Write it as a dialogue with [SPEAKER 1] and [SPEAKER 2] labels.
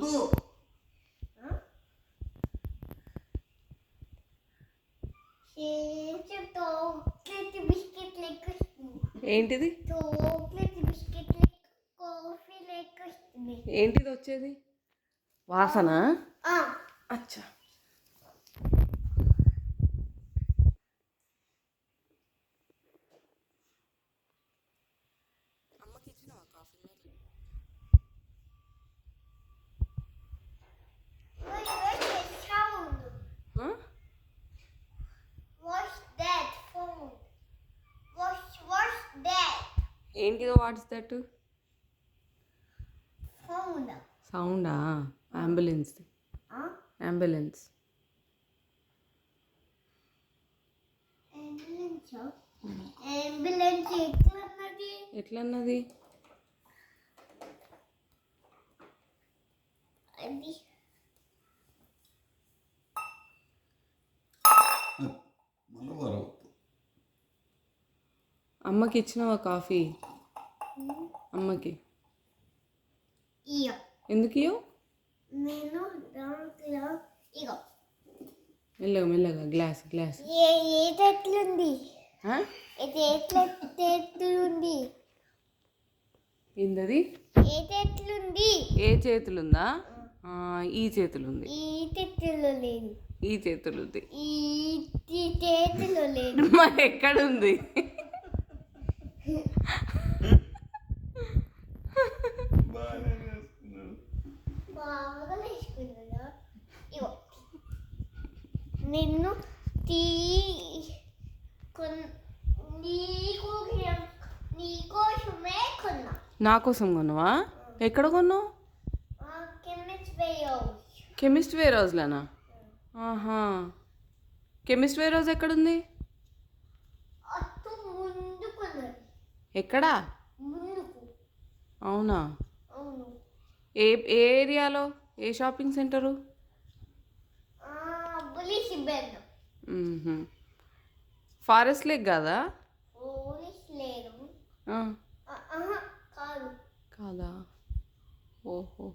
[SPEAKER 1] వద్దు.
[SPEAKER 2] ఏంటిది? ఏంటిది వచ్చేది? వాసన? అచ్చా. అమ్మకి ఇచ్చినావా కాఫీ మరి? ఏంటిదో వాట్స్ దట్? సౌండా? అంబులెన్స్. అంబులెన్స్. ఎట్లన్నది? అమ్మకి ఇచ్చినావా కాఫీ? అమ్మకి ఎందుకు ఇయ్యవు? మెల్లగా మెల్లగా గ్లాస్ గ్లాస్. ఏందది? ఏ చేతులుందా? ఈ చేతులుంది. ఈ చేతులుంది. మరి ఎక్కడుంది?
[SPEAKER 3] నిన్ను నీకోసమే కొన్నా.
[SPEAKER 2] నా కోసం కొన్నావా? ఎక్కడ కొన్నావు? కెమిస్ట్ వేర్ హౌస్లోనా? ఆహా. కెమిస్ట్ వేర్ హౌస్ ఎక్కడుంది? ఎక్కడా? అవునా? ఏ ఏరియాలో? ఏ షాపింగ్ సెంటరు? ఫారెస్ట్ లేక్ కాదా? కాదా? ఓహో.